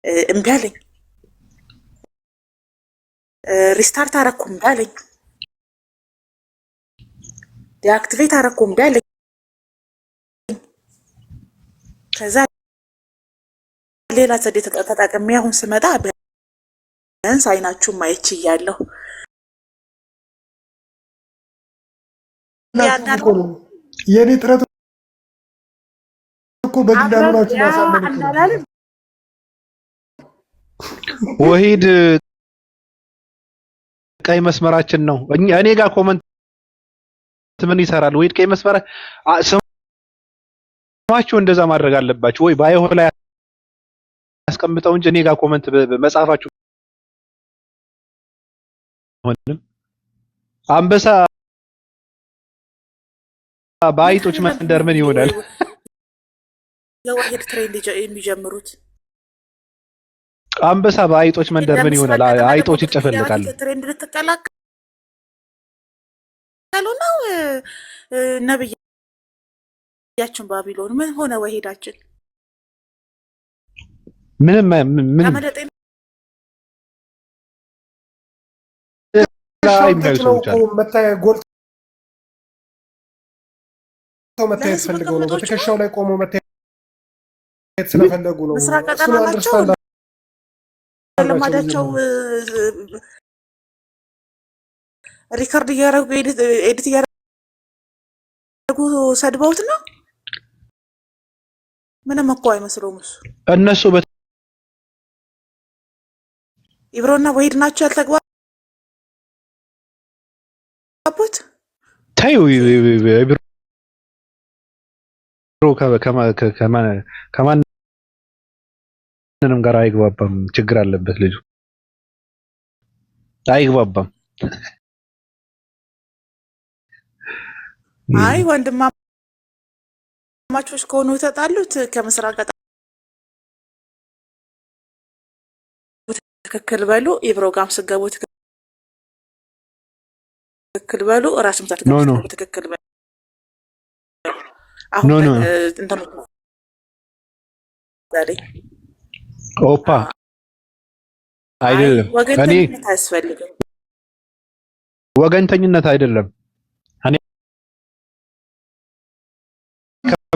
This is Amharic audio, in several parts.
እምቢ አለኝ። ሪስታርት አረኩ እምቢ አለኝ። ዲአክቲቬት አረኩ እምቢ አለኝ። ከዛ ሌላ ዘዴ ተጠቅሜ አሁን ስመጣ ቢያንስ አይናችሁን ማየት ችያለሁ። የኔ ጥረት እኮ በግዳኑ ናችሁ ማሳመን እንዳላለን ወሂድ ቀይ መስመራችን ነው። እኔ ጋር ኮመንት ምን ይሰራል? ወሂድ ቀይ መስመር ስማችሁ እንደዛ ማድረግ አለባችሁ ወይ ባይሆ ላይ አስቀምጠው እንጂ እኔ ጋር ኮመንት መጻፋችሁ ሆነም አንበሳ ባይጦች መንደር ምን ይሆናል? የወሂድ ትሬንድ የሚጀምሩት አንበሳ ባይጦች መንደር ምን ይሆናል? አይጦች ይጨፈልቃሉ። ትሬንድ ልትቀላቀሉ ነው። ነብያችን ባቢሎን ምን ሆነ? ወሂዳችን ምንም መታየት ፈልገው ነው። በትከሻው ላይ ቆሞ መታየት ስለፈለጉ ነው። ምስራቅ ቀጠና ናቸው ለማዳቸው ሪካርድ እያደረጉ ኤዲት እያደረጉ ሰድበውት ነው። ምንም እኮ አይመስለውም እሱ። እነሱ ኢብሮና ወሂድ ናቸው ያልተግባቡት። ታዩ ኢብሮ ከማንንም ጋር አይግባባም። ችግር አለበት ልጁ፣ አይግባባም። አይ ወንድማማቾች ከሆኑ የተጣሉት ከምስራቅ ቀጠና ትክክል በሉ። ኢብሮ ጋም ስገቡ ትክክል በሉ። ራስም ታትገቡ ትክክል በሉ። አሁን እንተን ኦፓ አይደለም። ወገንተኝነት አያስፈልግም። ወገንተኝነት አይደለም። እኔ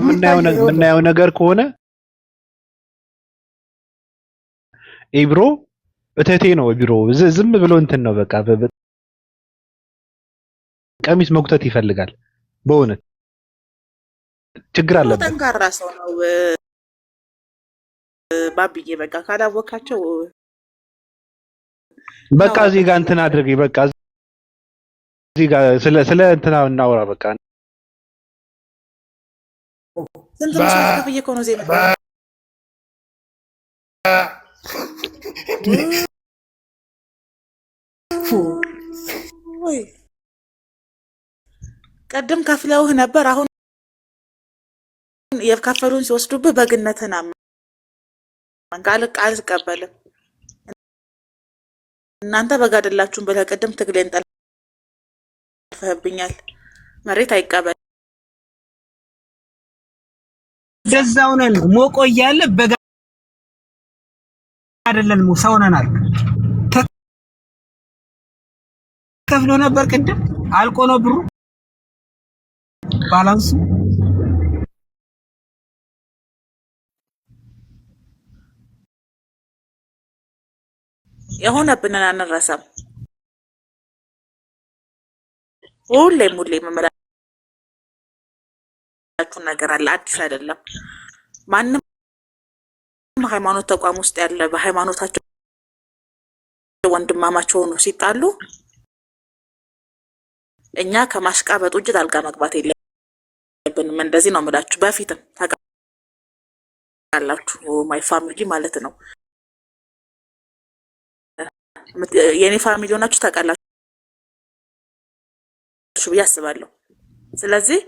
ከምናየው ነገር ከሆነ ኢብሮ እተቴ ነው። ኢብሮ ዝም ብሎ እንትን ነው በቃ ቀሚስ መጉተት ይፈልጋል። በእውነት ችግር አለበት። ጠንካራ ሰው ነው ባብዬ። በቃ ካላወቃቸው በቃ እዚህ ጋር እንትን አድርጊ። በቃ እዚህ ጋር ስለ እንትና እናወራ። በቃ ስንት መስዋዕት ከፍዬ እኮ ነው እዚህ የመጣሁት። ወይ ቀደም ከፍለውህ ነበር። አሁን የከፈሉን ሲወስዱብህ በግነትህን አመንክ። አልቀበልም። እናንተ በግ አይደላችሁም ብለህ ቅድም ትግሌን ጠልፈህብኛል። መሬት አይቀበል። ደዛው ነን ሞቆ እያለ በግ አይደለንም ሰው ነን አልክ። ከፍሎ ነበር ቅድም አልቆ ነው ብሩ ባላንሱ የሆነብንን አንረሳም። ሁሌም የምላችሁ ነገር አለ፣ አዲስ አይደለም። ማንም ሃይማኖት ተቋም ውስጥ ያለ በሃይማኖታቸው ወንድማማቸው ሆኖ ሲጣሉ እኛ ከማሽቃበጥ ውጭ ጣልቃ መግባት የለብንም። እንደዚህ ነው የምላችሁ። በፊትም ታውቃላችሁ፣ ማይ ፋሚሊ ማለት ነው። የኔ ፋሚሊ ሆናችሁ ታውቃላችሁ ብዬ አስባለሁ። ስለዚህ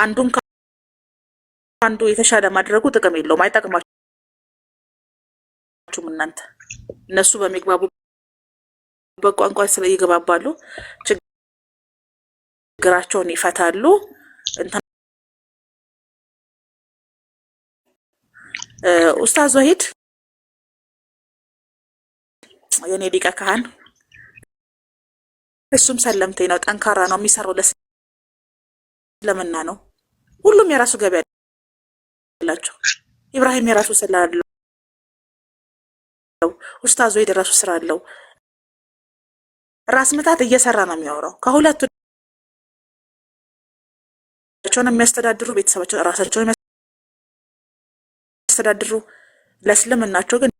አንዱን ከአንዱ የተሻለ ማድረጉ ጥቅም የለውም፣ አይጠቅማችሁም። እናንተ እነሱ በሚግባቡበት ቋንቋ ይግባባሉ፣ ችግራቸውን ይፈታሉ። ኡስታዝ ወሂድ የኔ ሊቀ ካህን እሱም ሰለምቴ ነው፣ ጠንካራ ነው፣ የሚሰራው ለእስልምና ነው። ሁሉም የራሱ ገበያ አላቸው። ኢብራሂም የራሱ ስራ አለው፣ ኡስታዝ ወሂድ የራሱ ስራ አለው። ራስ ምታት እየሰራ ነው የሚያወራው። ከሁለቱ የሚያስተዳድሩ ቤተሰባቸውን ራሳቸውን የሚያስተዳድሩ ለእስልምናቸው ግን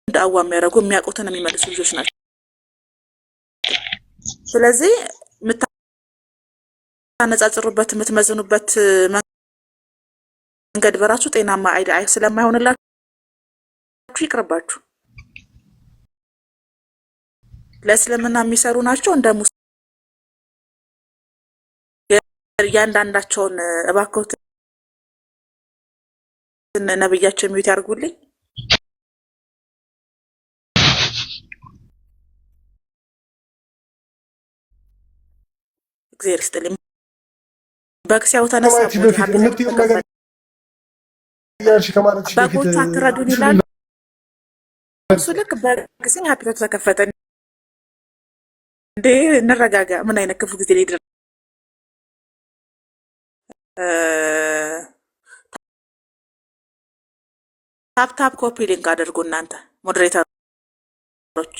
ዳዋ የሚያደርጉ የሚያውቁትን የሚመልሱ ልጆች ናቸው። ስለዚህ የምታነጻጽሩበት የምትመዝኑበት መንገድ በራሱ ጤናማ አይ ስለማይሆንላችሁ ይቅርባችሁ። ለእስልምና የሚሰሩ ናቸው። እንደ ሙስሊም እያንዳንዳቸውን እባክዎት ነብያቸው የሚዩት ያርጉልኝ። እግዚአብሔር ይስጥልኝ። በክሲያው ተነሳ በጎቹ አትረዱን ይላሉ። እሱ ልክ በክሲኝ ሀፒቶት ተከፈተ። እንዴ እንረጋጋ። ምን አይነት ክፉ ጊዜ ላይ ደረሰ? ታፕ ኮፒ ሊንክ አድርጉ እናንተ ሞዴሬተሮች።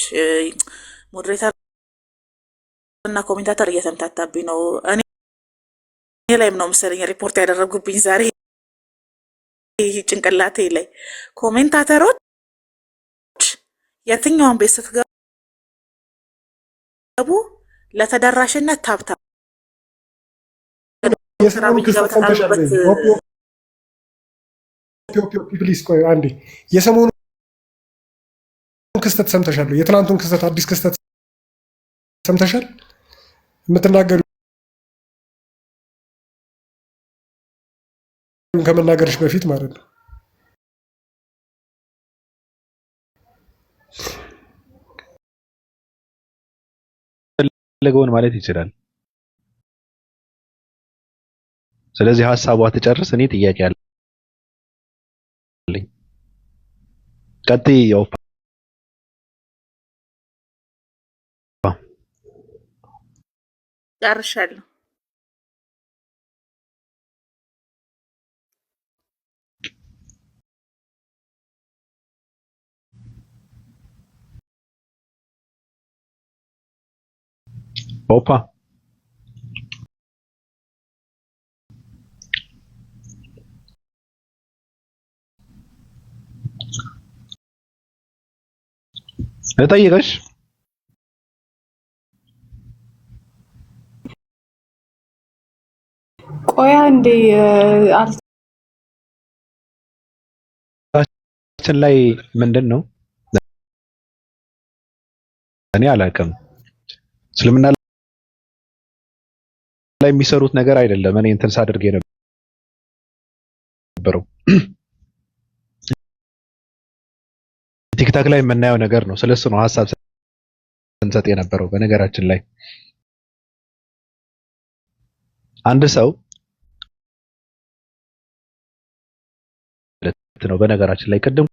ሞዴሬተር እና ኮሜንታተር እየተምታታብኝ ነው። እኔ ላይም ነው መሰለኝ ሪፖርት ያደረጉብኝ ዛሬ ጭንቅላቴ ላይ። ኮሜንታተሮች የትኛውን ቤት ስትገቡ ለተደራሽነት ታፕታፕ የሰሞኑ ክስተት ሰምተሻል? የትናንቱን ክስተት አዲስ ክስተት ሰምተሻል? የምትናገሩ ከመናገርሽ በፊት ማለት ነው። ፈለገውን ማለት ይችላል። ስለዚህ ሐሳቧ ትጨርስ። እኔ ጥያቄ አለኝ። ቀጥይ። ያው ጨርሻለሁ። ኦፓ እጠይቅሽ። ቆያ እንዴ አልታችን ላይ ምንድን ነው? እኔ አላውቅም። እስልምና ላይ የሚሰሩት ነገር አይደለም። እኔ እንትን ሳደርግ የነበረው ቲክታክ ላይ የምናየው ነገር ነው። ስለሱ ነው ሐሳብ ስንሰጥ የነበረው። በነገራችን ላይ አንድ ሰው ነው። በነገራችን ላይ ቅድም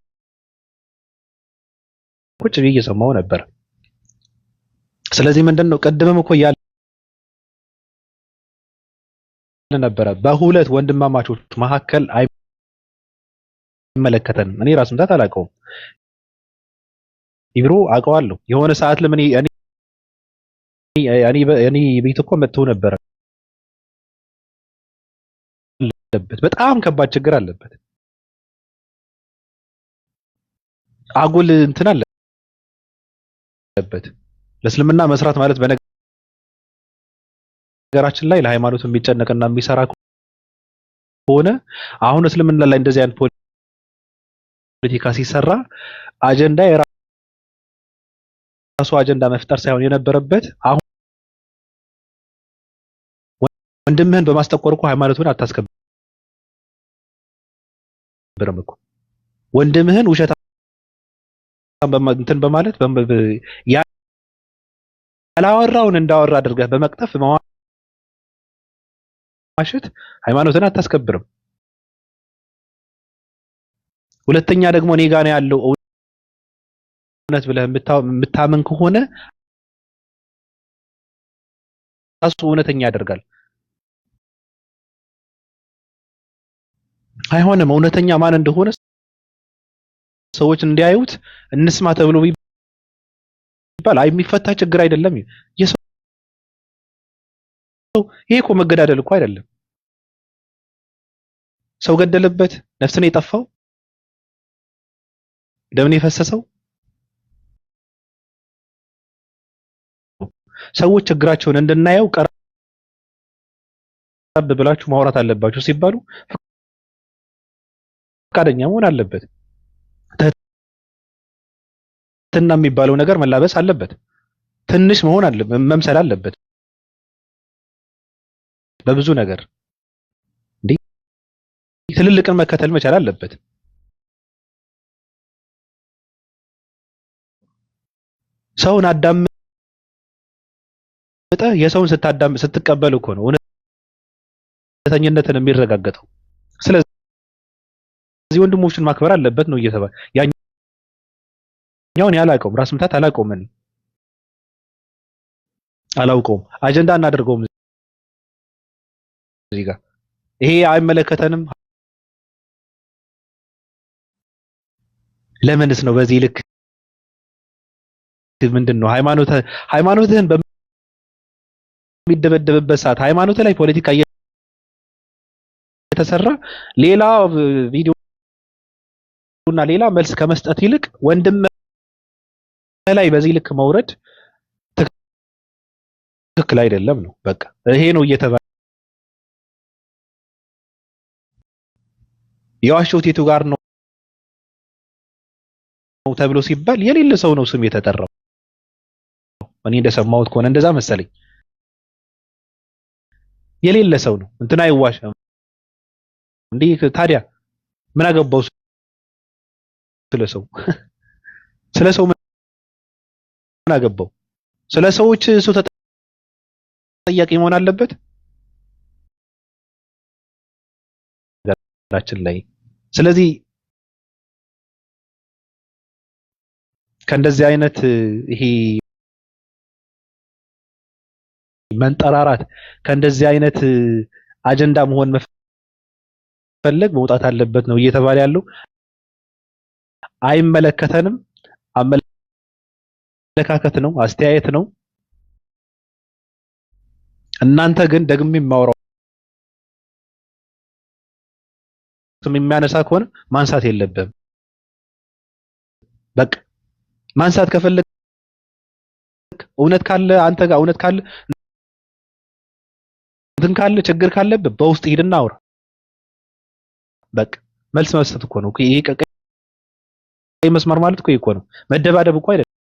ቁጭ ብዬ እየሰማሁ ነበር። ስለዚህ ምንድነው ቅድምም እኮ ያለ ነበረ በሁለት ወንድማማቾች መካከል አይመለከተንም። እኔ ራስ ምታት አላውቀውም። ኢብሮ አውቀዋለሁ። የሆነ ሰዓት ለምን እኔ ቤት እኮ መጥቶ ነበር። በጣም ከባድ ችግር አለበት። አጉል እንትን አለበት። ለእስልምና መስራት ማለት በነገራችን ላይ ለሃይማኖት የሚጨነቅና የሚሰራ ከሆነ አሁን እስልምና ላይ እንደዚህ አይነት ፖለቲካ ሲሰራ አጀንዳ የራሱ አጀንዳ መፍጠር ሳይሆን የነበረበት አሁን ወንድምህን በማስጠቆር እኮ ሃይማኖቱን አታስከብርም እኮ። ወንድምህን ውሸት እንትን በማለት ያላወራውን እንዳወራ አድርገህ በመቅጠፍ በማዋሸት ሃይማኖትን አታስከብርም። ሁለተኛ ደግሞ እኔ ጋር ነው ያለው እውነት ብለህ የምታምን ከሆነ ራሱ እውነተኛ ያደርጋል። አይሆንም እውነተኛ ማን እንደሆነ ሰዎች እንዲያዩት እንስማ ተብሎ ቢባል የሚፈታ ችግር አይደለም። የሰው ይሄ እኮ መገዳደል እኮ አይደለም። ሰው ገደለበት፣ ነፍስ ነው የጠፋው፣ ደም ነው የፈሰሰው። ሰዎች ችግራቸውን እንድናየው ቀረብ ብላችሁ ማውራት አለባችሁ ሲባሉ ፈቃደኛ መሆን አለበት። ትህትና የሚባለው ነገር መላበስ አለበት። ትንሽ መሆን አለበት፣ መምሰል አለበት በብዙ ነገር። እንዴ ትልልቅን መከተል መቻል አለበት። ሰውን አዳምጠ የሰውን ስትቀበል እኮ ነው እውነተኝነትን የሚረጋገጠው። ስለዚህ ወንድሞችን ማክበር አለበት ነው እየተባለ ያኛውን ያላቀውም ራስ ምታት አላቀውም አላውቀውም አጀንዳ እናደርገውም እዚህ ጋር ይሄ አይመለከተንም። ለምንስ ነው በዚህ ልክ ምንድነው ሃይማኖትህን በሚደበደብበት ሰዓት ሃይማኖት ላይ ፖለቲካ እየተሰራ ሌላ ቪዲዮ እና ሌላ መልስ ከመስጠት ይልቅ ወንድም ላይ በዚህ ልክ መውረድ ትክክል አይደለም ነው በቃ ይሄ ነው እየተባለ የዋሸሁት የቱ ጋር ነው ተብሎ ሲባል የሌለ ሰው ነው ስም የተጠራው። እኔ እንደሰማሁት ከሆነ እንደዛ መሰለኝ። የሌለ ሰው ነው እንትና አይዋሽም እንዴ ታዲያ ምን አገባው ስለሰው ምን አገባው? ስለ ሰዎች እሱ ተጠያቂ መሆን አለበት ራችን ላይ። ስለዚህ ከእንደዚህ አይነት ይሄ መንጠራራት ከእንደዚህ አይነት አጀንዳ መሆን መፈለግ መውጣት አለበት ነው እየተባለ ያለው። አይመለከተንም፣ አመለካከት ነው፣ አስተያየት ነው። እናንተ ግን ደግሜ የማወራው የሚያነሳ ከሆነ ማንሳት የለብህም። በቃ ማንሳት ከፈለግ እውነት ካለ አንተ ጋር እውነት ካለ እንትን ካለ ችግር ካለብህ በውስጥ ሂድና አውራ። በቃ መልስ መስጠት እኮ ነው። ይሄ ቀይ መስመር ማለት እኮ ነው። መደባደብ እኮ አይደለም።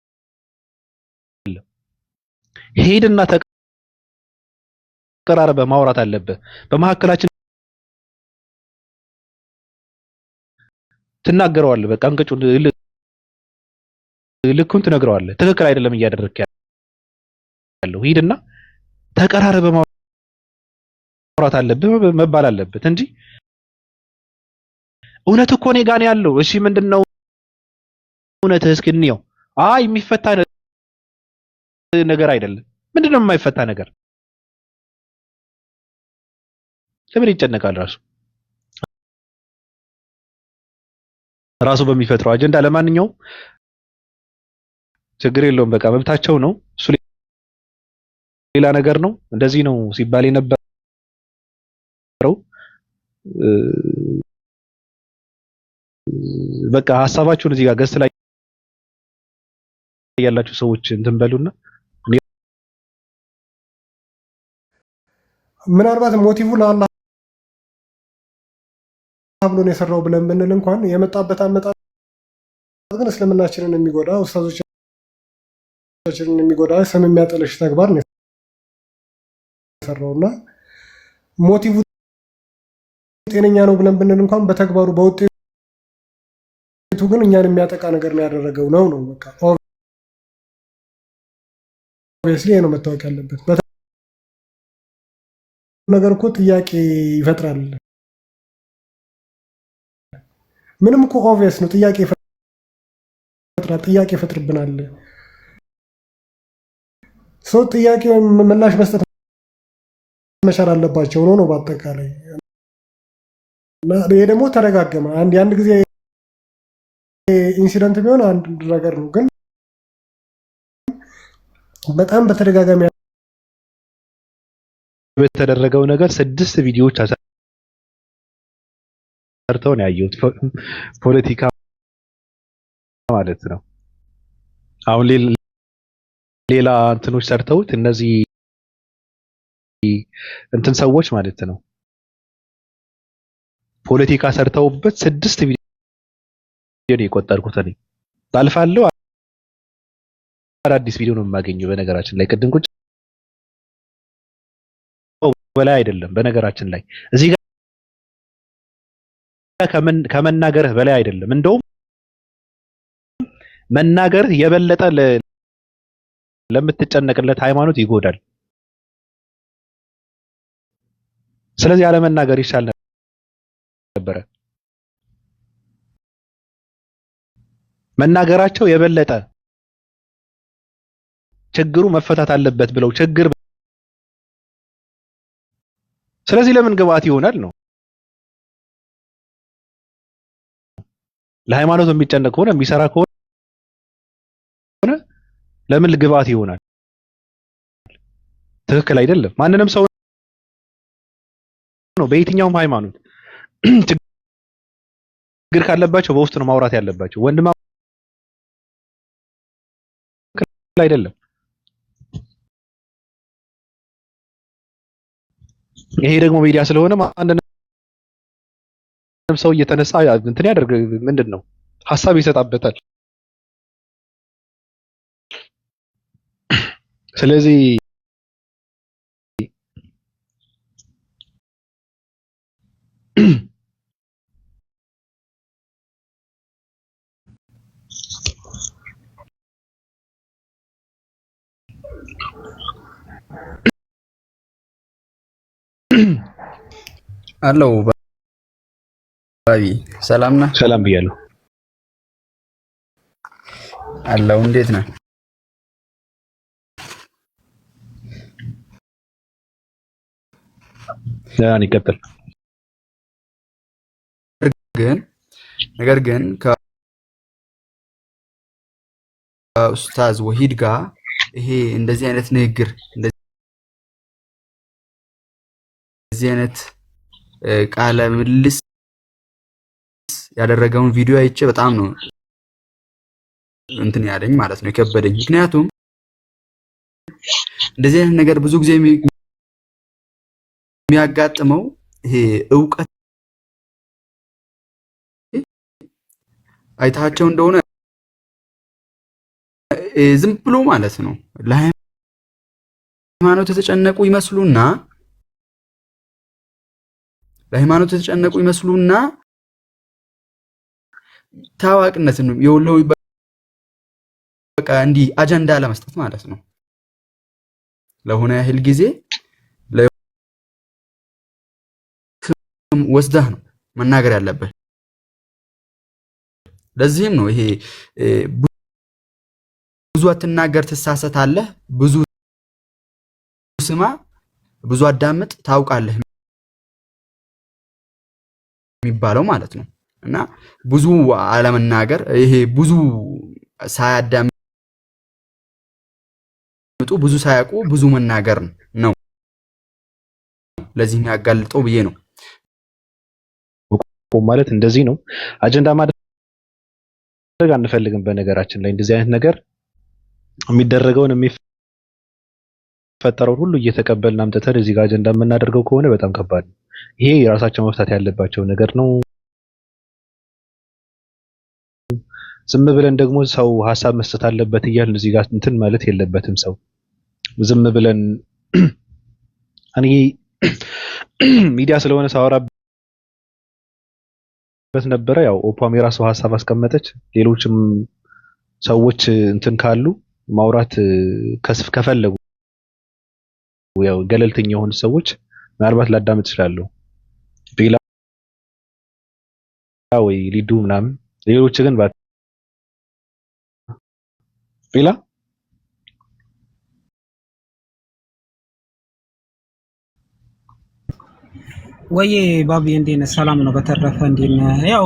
ሂድና ተቀራርበህ ማውራት አለብህ። በመሀከላችን ትናገረዋለህ። በቃ እንቅጩን ልኩን ትነግረዋለህ። ትክክል አይደለም እያደረግክ ያለው ሂድና ተቀራርበህ ማውራት አለብህ መባል አለበት እንጂ እውነት እኮ እኔ ጋር ነው ያለው። እሺ ምንድነው እውነትህ? እስኪ እንየው። አይ የሚፈታ ነገር አይደለም። ምንድነው የማይፈታ ነገር? ለምን ይጨነቃል? ራሱ በሚፈጥረው አጀንዳ። ለማንኛውም ችግር የለውም። በቃ መብታቸው ነው። እሱ ሌላ ነገር ነው። እንደዚህ ነው ሲባል የነበረው። በቃ ሀሳባችሁን እዚህ ጋር ገስ ላይ ያላችሁ ሰዎች እንትን በሉና ምናልባት ሞቲቭ ለአላህ ብሎ ነው የሰራው ብለን ብንል እንኳን የመጣበት አመጣጥ ግን እስልምናችንን የሚጎዳ ኡስታዞቻችንን የሚጎዳ ስም የሚያጠለሽ ተግባር ነው የሰራውና ሞቲቭ ጤነኛ ነው ብለን ብንል እንኳን በተግባሩ በውጤቱ ግን እኛን የሚያጠቃ ነገር ነው ያደረገው ነው በቃ ኦብቪየስሊ ነው መታወቅ ያለበት። ነገር እኮ ጥያቄ ይፈጥራል። ምንም እኮ ኦብቪየስ ነው። ጥያቄ ይፈጥርብናል። ሰው ጥያቄ ምላሽ መስጠት መቻል አለባቸው ነው በአጠቃላይ። ይሄ ደግሞ ተደጋገመ። አንድ ጊዜ ኢንሲደንት ቢሆን አንድ ነገር ነው፣ ግን በጣም በተደጋጋሚ በተደረገው ነገር 6 ቪዲዮዎች ሰርተው ነው ያየሁት። ፖለቲካ ማለት ነው። አሁን ሌላ እንትኖች ሰርተውት እነዚህ እንትን ሰዎች ማለት ነው ፖለቲካ ሰርተውበት 6 ቪዲዮ ነው የቆጠርኩት እኔ። ባልፋለሁ አዳዲስ ቪዲዮ ነው የማገኘው። በነገራችን ላይ ቅድም ቁጭ በላይ አይደለም። በነገራችን ላይ እዚህ ጋር ከመናገርህ በላይ አይደለም። እንደውም መናገርህ የበለጠ ለምትጨነቅለት ሃይማኖት ይጎዳል። ስለዚህ ያለ መናገር ይሻል ነበረ። መናገራቸው የበለጠ ችግሩ መፈታት አለበት ብለው ችግር ስለዚህ ለምን ግብአት ይሆናል ነው። ለሃይማኖት የሚጨነቅ ከሆነ የሚሰራ ከሆነ ለምን ግብአት ይሆናል? ትክክል አይደለም። ማንንም ሰው ነው በየትኛውም ሃይማኖት ችግር ካለባቸው በውስጥ ነው ማውራት ያለባቸው። ወንድም አይደለም። ይሄ ደግሞ ሚዲያ ስለሆነ ማንንም ሰው እየተነሳ እንትን ያደርግ ምንድነው ሐሳብ ይሰጣበታል። ስለዚህ አለው ባቢ ሰላም ነህ? ሰላም ብያለሁ። አለው እንዴት ነህ? ያን ይቀጥል። ነገር ግን ከኡስታዝ ወሂድ ጋር ይሄ እንደዚህ አይነት ንግግር እንደዚህ አይነት ቃለ ምልልስ ያደረገውን ቪዲዮ አይቼ በጣም ነው እንትን ያለኝ ማለት ነው የከበደኝ። ምክንያቱም እንደዚህ አይነት ነገር ብዙ ጊዜ የሚያጋጥመው ይሄ ዕውቀት አይታቸው እንደሆነ ዝም ብሎ ማለት ነው ለሃይማኖት የተጨነቁ ይመስሉና ታዋቂነትን የወለው በቃ እንዲህ አጀንዳ ለመስጠት ማለት ነው ለሆነ ያህል ጊዜ ወስደህ ነው መናገር ያለበት። ለዚህም ነው ይሄ ብዙ አትናገር ትሳሳታለህ፣ ብዙ ስማ፣ ብዙ አዳምጥ ታውቃለህ የሚባለው ማለት ነው። እና ብዙ አለመናገር ይሄ ብዙ ሳያዳምጡ ብዙ ሳያውቁ ብዙ መናገር ነው ለዚህ የሚያጋልጠው ብዬ ነው ማለት እንደዚህ ነው። አጀንዳ ማድረግ አንፈልግም። በነገራችን ላይ እንደዚህ አይነት ነገር የሚደረገውን የሚፈጠረውን ሁሉ እየተቀበልን አምጥተን እዚህ ጋር አጀንዳ የምናደርገው ከሆነ በጣም ከባድ ነው። ይሄ የራሳቸው መፍታት ያለባቸው ነገር ነው። ዝም ብለን ደግሞ ሰው ሐሳብ መስጠት አለበት እያልን እዚህ ጋር እንትን ማለት የለበትም። ሰው ዝም ብለን እኔ ሚዲያ ስለሆነ ሳወራበት ነበረ። ያው ኦፓም የራሱ ሐሳብ አስቀመጠች። ሌሎችም ሰዎች እንትን ካሉ ማውራት ከፈለጉ ያው ገለልተኛ የሆኑ ሰዎች ምናልባት ላዳምጥ እችላለሁ። ወይ ሊዱ ምናምን ሌሎች ግን ቢላ ወይ ባቢ እንዴት ነህ? ሰላም ነው። በተረፈ እንዴት ነህ? ያው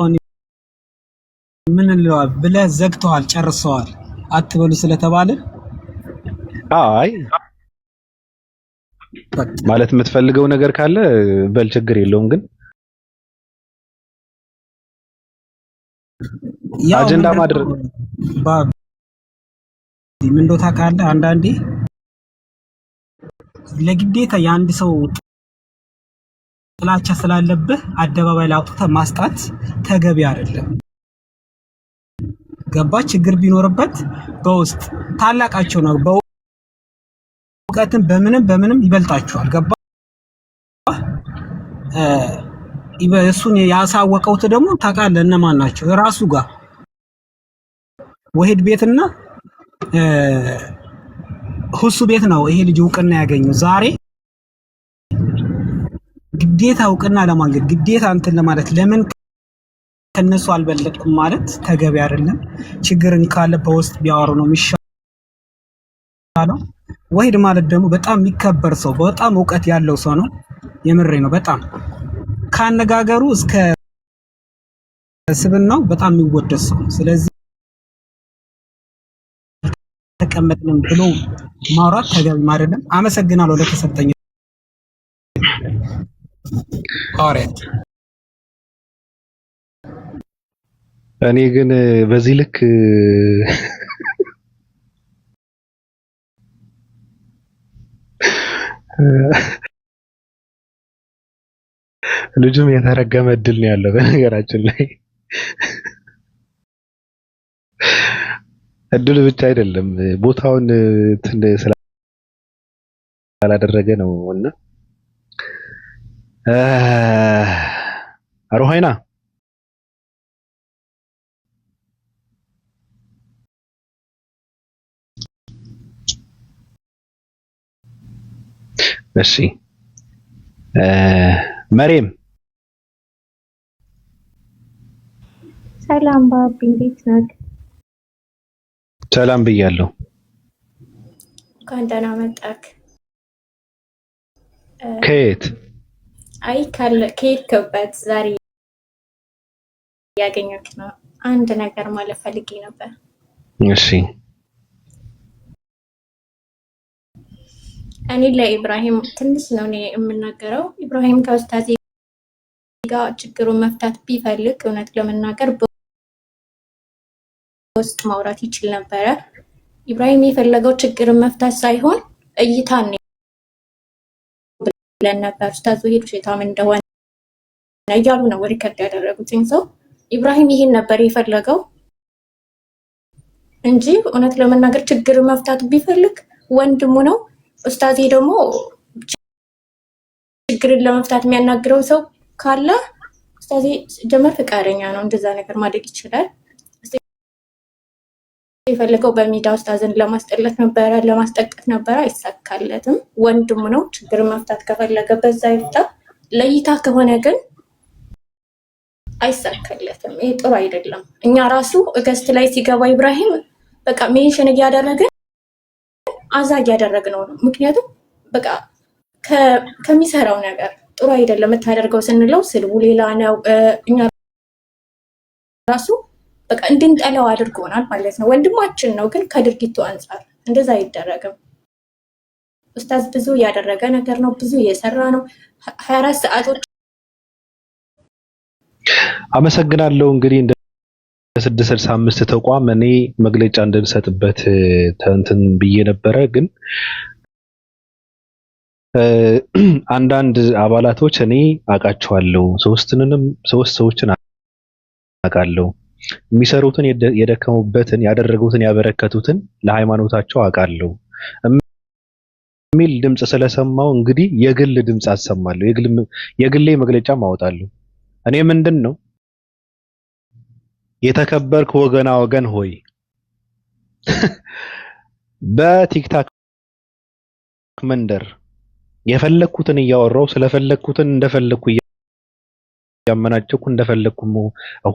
ምን እንለዋል ብለህ ዘግተዋል፣ ጨርሰዋል አትበሉ ስለተባለ አይ ማለት የምትፈልገው ነገር ካለ በል ችግር የለውም። ግን ያው አጀንዳ ማድረግ ባቢ ምን እንደው ታውቃለህ፣ አንዳንዴ ለግዴታ የአንድ ሰው ጥላቻ ስላለብህ አደባባይ ላይ አውጥተህ ማስጣት ተገቢ አይደለም። ገባ? ችግር ቢኖርበት በውስጥ ታላቃቸው ነው። በእውቀትም በምንም ይበልጣቸዋል። ገባ? እሱን ያሳወቀውት ደግሞ ታውቃለህ እነማን ናቸው? ራሱ ጋር ወሂድ ቤትና ሁሱ ቤት ነው ይሄ ልጅ እውቅና ያገኘው። ዛሬ ግዴታ እውቅና ለማግኘት ግዴታ እንትን ለማለት ለምን ከነሱ አልበለጥኩም ማለት ተገቢ አይደለም። ችግርን ካለ በውስጥ ቢያወሩ ነው የሚሻለው። ወሂድ ማለት ደግሞ በጣም የሚከበር ሰው፣ በጣም እውቀት ያለው ሰው ነው። የምሬ ነው። በጣም ካነጋገሩ እስከ ስብናው በጣም የሚወደድ ሰው። ስለዚህ ተቀመጥንም ብሎ ማውራት ተገቢ አይደለም። አመሰግናለሁ ለተሰጠኝ አሬት። እኔ ግን በዚህ ልክ ልጁም የተረገመ እድል ነው ያለው። በነገራችን ላይ እድል ብቻ አይደለም ቦታውን ስላላደረገ ነው። እና ሮሃይና እሺ መሬም ሰላም ባቢ፣ እንዴት ነህ? ሰላም ብያለሁ። እንኳን ደህና መጣክ። ከየት? አይ ከሄድክበት ዛሬ ያገኘሁት ነው። አንድ ነገር ማለት ፈልጌ ነበር። እሺ እኔ ለኢብራሂም ትንሽ ነው እኔ የምናገረው። ኢብራሂም ከኡስታዝ ጋር ችግሩን መፍታት ቢፈልግ እውነት ለመናገር በውስጥ ማውራት ይችል ነበረ። ኢብራሂም የፈለገው ችግርን መፍታት ሳይሆን እይታን ብለን ነበር። ኡስታዝ ሄዱ ሸይጣን እንደሆነ እያሉ ነው ሪከርድ ያደረጉት ሰው። ኢብራሂም ይሄን ነበር የፈለገው እንጂ እውነት ለመናገር ችግርን መፍታት ቢፈልግ ወንድሙ ነው። ኡስታዝ ደግሞ ችግርን ለመፍታት የሚያናግረው ሰው ካለ ኡስታዝ ጀመር ፍቃደኛ ነው፣ እንደዛ ነገር ማድረግ ይችላል። የፈለገው በሚዲያ ኡስታዝን ለማስጠላት ነበረ፣ ለማስጠቀት ነበረ፣ አይሳካለትም። ወንድሙ ነው። ችግርን መፍታት ከፈለገ በዛ ይፍታ። ለይታ ከሆነ ግን አይሳካለትም። ይሄ ጥሩ አይደለም። እኛ ራሱ እገስት ላይ ሲገባ ኢብራሂም በቃ ሜንሽን እያደረገ አዛ እያደረግነው ነው። ምክንያቱም በቃ ከሚሰራው ነገር ጥሩ አይደለም የምታደርገው ስንለው ስልቡ ሌላ ነው። እኛ ራሱ በቃ እንድንጠላው አድርጎናል ማለት ነው። ወንድማችን ነው፣ ግን ከድርጊቱ አንጻር እንደዛ አይደረግም። ኡስታዝ ብዙ ያደረገ ነገር ነው፣ ብዙ እየሰራ ነው። 24 ሰዓቶች። አመሰግናለሁ። እንግዲህ እንደ 665 ተቋም እኔ መግለጫ እንድንሰጥበት እንትን ብዬ ነበረ፣ ግን አንዳንድ አባላቶች እኔ አውቃቸዋለሁ፣ ሶስት ሰዎችን አውቃለሁ። የሚሰሩትን፣ የደከሙበትን፣ ያደረጉትን፣ ያበረከቱትን ለሃይማኖታቸው አውቃለሁ የሚል ድምጽ ስለሰማው እንግዲህ የግል ድምጽ አሰማለሁ፣ የግሌ መግለጫ ማውጣለሁ። እኔ ምንድን ነው የተከበርክ ወገን ሆይ በቲክታክ መንደር የፈለኩትን እያወራው ስለፈለኩትን እንደፈለኩ ያመናጨኩ እንደፈለኩም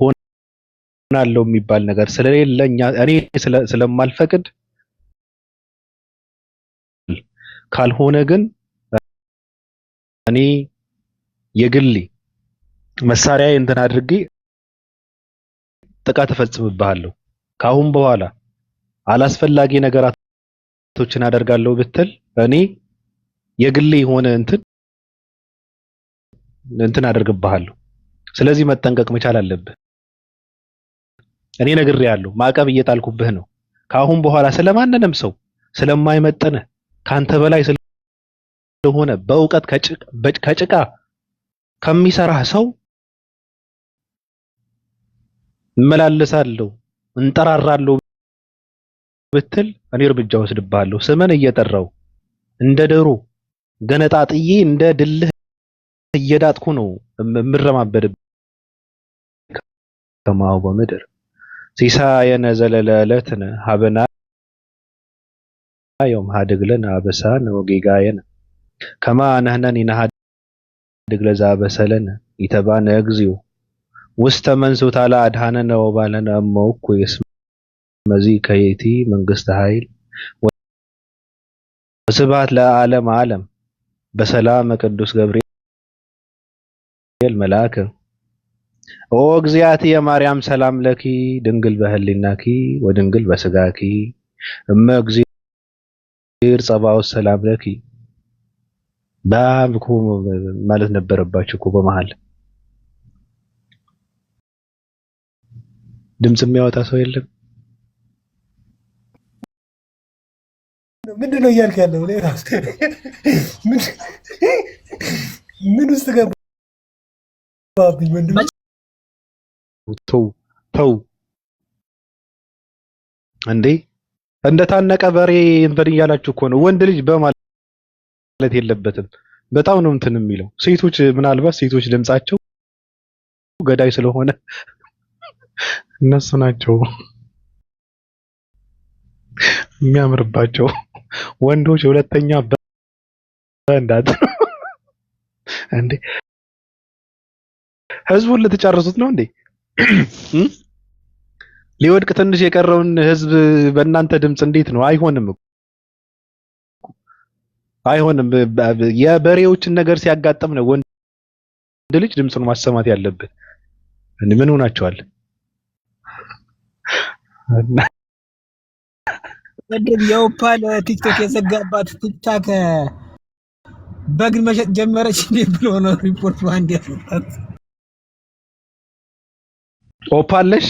ሆናለሁ የሚባል ነገር ስለሌለ እኔ ስለማልፈቅድ ካልሆነ ግን እኔ የግሌ መሳሪያ እንትን አድርጌ ጥቃት እፈጽምብሃለሁ ካሁን በኋላ አላስፈላጊ ነገራቶችን አደርጋለሁ ብትል እኔ የግሌ የሆነ እንትን አደርግብሃለሁ። ስለዚህ መጠንቀቅ መቻል አለብህ። እኔ ነግሬሃለሁ፣ ማዕቀብ እየጣልኩብህ ነው። ካሁን በኋላ ስለማንንም ሰው ስለማይመጥንህ ካንተ በላይ ስለሆነ በእውቀት ከጭቃ ከሚሰራህ ሰው እመላለሳለሁ እንጠራራለሁ ብትል እኔ እርምጃ ወስድብሃለሁ። ስምን እየጠራው እንደ ዶሮ ገነጣጥዬ እንደ ድልህ እየዳጥኩ ነው የምረማበድ ከማው በምድር ሲሳየነ ዘለለለትነ ሀበና يوم هادغلن አበሳን ወጌጋየን ከማ ነህነን ይናሃድግ ለዛበሰለን ይተባነ እግዚኦ ውስተ መንሱት አላ አድሃነነ ወባለነ እመውኩ የስመዚ ከየቲ መንግስተ ኃይል ወስብሐት ለዓለም ዓለም በሰላም ቅዱስ ገብርኤል መልአክ ኦ እግዚአቲ የማርያም ሰላም ለኪ ድንግል በህሊናኪ ወድንግል በስጋኪ እመ እግዚአብሔር ጸባኦት ሰላም ለኪ ባምኩ ማለት ነበረባችሁ እኮ በመሃል ድምጽ የሚያወጣ ሰው የለም። ምንድነው እያልክ ያለው? እኔ ራስ ምን ውስጥ ገባብኝ? ወንድም ተው እንዴ! እንደታነቀ በሬ እንትን እያላችሁ እኮ ነው። ወንድ ልጅ በማለት የለበትም። በጣም ነው እንትን የሚለው። ሴቶች ምናልባት ሴቶች ድምጻቸው ገዳይ ስለሆነ እነሱ ናቸው የሚያምርባቸው። ወንዶች ሁለተኛ በእንዳት እንዴ! ህዝቡን ልትጨርሱት ነው እንዴ? ሊወድቅ ትንሽ የቀረውን ህዝብ በእናንተ ድምጽ እንዴት ነው? አይሆንም። የበሬዎችን ነገር ሲያጋጥም ነው ወንድ ልጅ ድምጹን ማሰማት ያለበት። ምን ሆናችኋል? ወንድም የኦፓል ቲክቶክ የዘጋባት ቲክታክ በግ መሸጥ ጀመረች እንዴ ብሎ ነው ሪፖርት ባንድ ያወጣት። ኦፓልሽ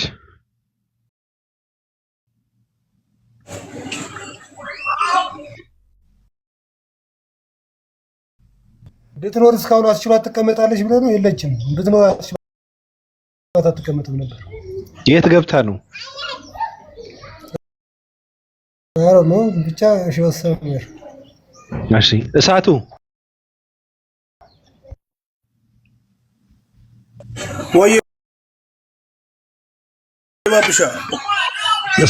ብትኖር እስካሁን አስችሏት ትቀመጣለች ብለህ ነው? የለችም። ብትኖር አስችሏት አትቀመጥም ነበር። የት ገብታ ነው? አረ ነው ብቻ ሸወሰመር። እሺ እሳቱ ወይ ባብሻ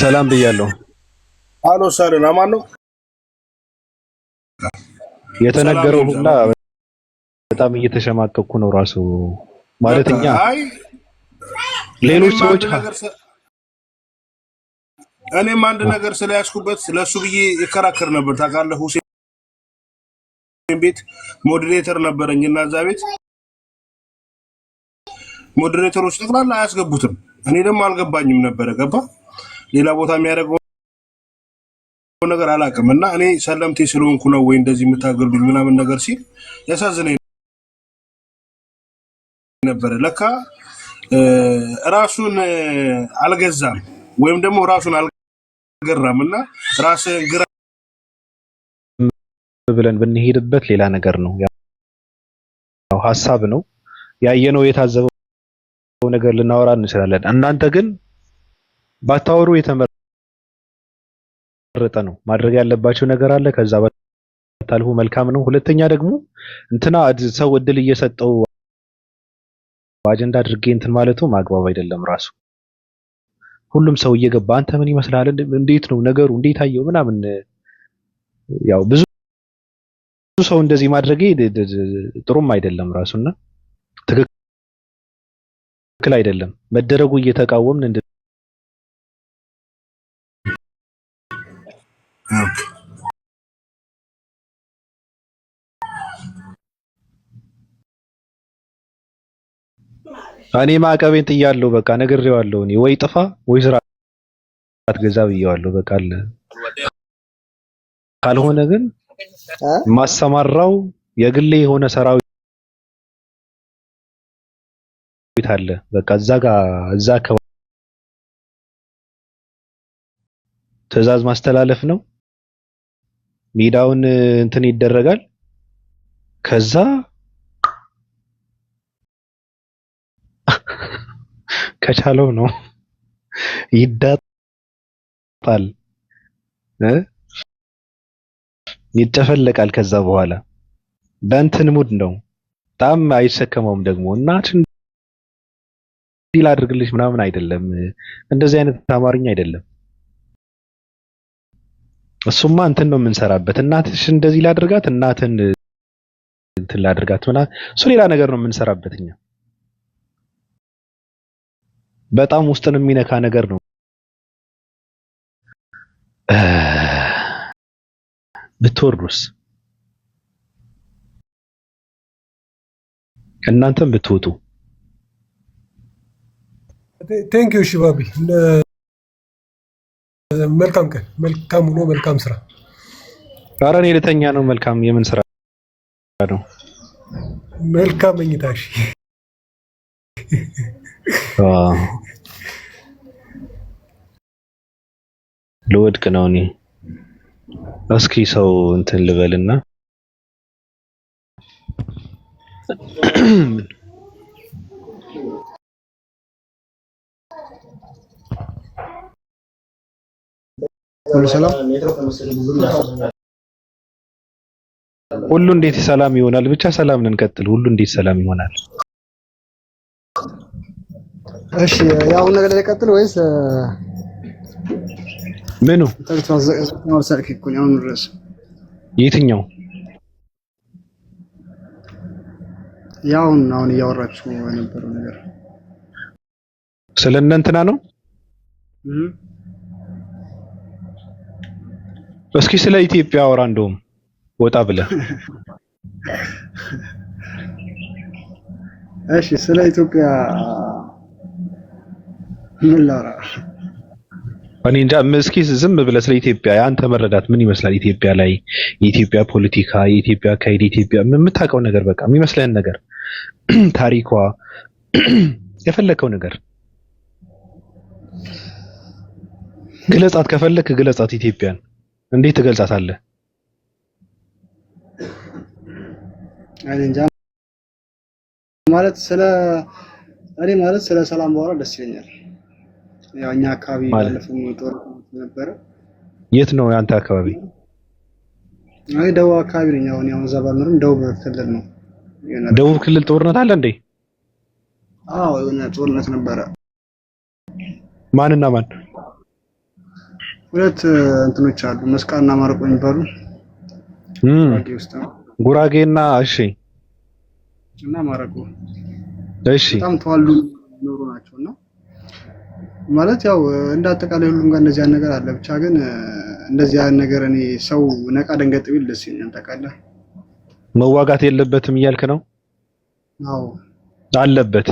ሰላም ብያለሁ። አሎ ሳለን አማን ነው የተነገረው ሁላ በጣም እየተሸማቀቁ ነው ራሱ ማለትኛ ሌሎች ሰዎች እኔም አንድ ነገር ስለያዝኩበት ስለሱ ብዬ ይከራከር ነበር። ታውቃለህ ሁሴን ቤት ሞዴሬተር ነበረኝ እና እዛ ቤት ሞዴሬተሮች ጠቅላላ አያስገቡትም። እኔ ደግሞ አልገባኝም ነበረ። ገባ ሌላ ቦታ የሚያደርገው ነገር አላውቅም። እና እኔ ሰለምቴ ስለሆንኩ ነው ወይ እንደዚህ የምታገሉኝ ምናምን ነገር ሲል ያሳዝነኝ ነበረ። ለካ ራሱን አልገዛም ወይም ደግሞ ራሱን አልገራም። እና ራስን ግራ ብለን ብንሄድበት ሌላ ነገር ነው። ያው ሐሳብ ነው ያየነው የታዘበው ነገር ልናወራ እንችላለን። እናንተ ግን ባታወሩ የተመረጠ ነው። ማድረግ ያለባችሁ ነገር አለ። ከዛ ባታልፉ መልካም ነው። ሁለተኛ ደግሞ እንትና ሰው እድል እየሰጠው አጀንዳ አድርጌ እንትን ማለቱ ማግባብ አይደለም። ራሱ ሁሉም ሰው እየገባ አንተ ምን ይመስላል፣ እንዴት ነው ነገሩ፣ እንዴት አየው ምናምን። ያው ብዙ ሰው እንደዚህ ማድረጌ ጥሩም አይደለም ራሱና ትክክል አይደለም። መደረጉ እየተቃወምን እኔ ማዕቀቤን ጥያለሁ። በቃ ነግሬዋለሁ። እኔ ወይ ጥፋ ወይ ስራ አትገዛ ብዬዋለሁ። በቃ አለ። ካልሆነ ግን ማሰማራው የግሌ የሆነ ሰራዊት አለ። በቃ እዛ አካባቢ ትዕዛዝ ማስተላለፍ ነው። ሜዳውን እንትን ይደረጋል። ከዛ ከቻለው ነው ይዳጣል ይጨፈለቃል። ከዛ በኋላ በእንትን ሙድ ነው። በጣም አይሰከመውም ደግሞ እናትን ዲል አድርግልሽ ምናምን አይደለም። እንደዚህ አይነት አማርኛ አይደለም። እሱማ እንትን ነው የምንሰራበት። እናትሽ እንደዚህ ላድርጋት፣ እናትን እንትን ላድርጋት ምናምን እሱ ሌላ ነገር ነው የምንሰራበት እኛ። በጣም ውስጥን የሚነካ ነገር ነው። ብትወርዱስ እናንተም ብትወጡ። ቴንክ ዩ ሽባቢ። መልካም ቀን፣ መልካም ውሎ፣ መልካም ስራ። ኧረ እኔ ልተኛ ነው። መልካም የምን ስራ ነው? መልካም መኝታሽ። ልወድቅ ነው እኔ። እስኪ ሰው እንትን ልበልና ሁሉ ሰላም፣ ሁሉ እንዴት ሰላም ይሆናል? ብቻ ሰላም እንቀጥል። ሁሉ እንዴት ሰላም ይሆናል? እሺ ያው ነገር ልቀጥል ወይስ ምኑ? የትኛው? ያው አሁን እያወራችሁ የነበረው ነገር ስለ እንትና ነው። እስኪ ስለ ኢትዮጵያ አውራ። እንደውም ወጣ ብለህ። እሺ ስለ ኢትዮጵያ ምን ላውራ? እኔ እንጃ። እስኪ ዝም ብለህ ስለ ኢትዮጵያ ያንተ መረዳት ምን ይመስላል? ኢትዮጵያ ላይ የኢትዮጵያ ፖለቲካ፣ የኢትዮጵያ አካሄድ፣ የኢትዮጵያ የምታውቀው ነገር በቃ የሚመስልህን ነገር ታሪኳ፣ የፈለከው ነገር ግለጻት። ከፈለክ ግለጻት። ኢትዮጵያን እንዴት ትገልጻታለህ? እኔ እንጃ። ማለት ስለ ሰላም ባወራ ደስ ይለኛል። ያው እኛ አካባቢ ያለፈው ጦርነት ነበረ። የት ነው ያንተ አካባቢ? አይ ደቡብ አካባቢ ነኝ። አሁን እዛ ባልኖርም ደቡብ ክልል ነው። ደቡብ ክልል ጦርነት አለ እንዴ? አዎ የሆነ ጦርነት ነበረ። ማንና ማን? ሁለት እንትኖች አሉ፣ መስቃንና ማረቆ የሚባሉ ጉራጌና እሺ እና ማረቆ እሺ በጣም ተዋሉ ኖሩ ናቸውና ማለት ያው እንደ አጠቃላይ ሁሉም ጋር እንደዚህ ነገር አለ። ብቻ ግን እንደዚህ አይነት ነገር እኔ ሰው ነቃ ደንገጥ ቢል ደስ ይለኛል። ታውቃለህ፣ መዋጋት የለበትም እያልክ ነው? አዎ አለበት።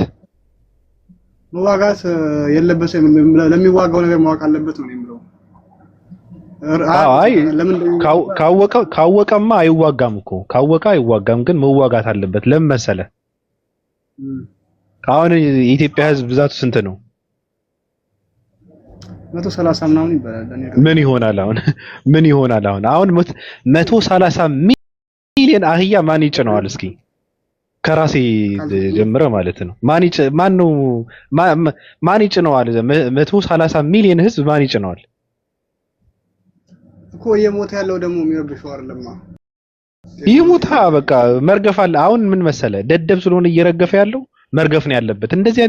መዋጋት የለበትም። ለሚዋጋው ነገር ማወቅ አለበት ነው የሚለው። አይ ካወቀማ አይዋጋም እኮ። ካወቀ አይዋጋም፣ ግን መዋጋት አለበት። ለምን መሰለህ? አሁን የኢትዮጵያ ሕዝብ ብዛቱ ስንት ነው? 130 ምናምን ይባላል። ምን ይሆናል አሁን? ምን ይሆናል አሁን? አሁን 130 ሚሊዮን አህያ ማን ይጭነዋል? እስኪ ከራሴ ጀምረ ማለት ነው። ማን ይጭነዋል? 130 ሚሊዮን ህዝብ ማን ይጭነዋል እኮ። እየሞተ ያለው ደግሞ የሚረብሸው አይደለማ። ይሙታ በቃ መርገፍ አለ። አሁን ምን መሰለ፣ ደደብ ስለሆነ እየረገፈ ያለው መርገፍ ነው ያለበት። እንደዚህ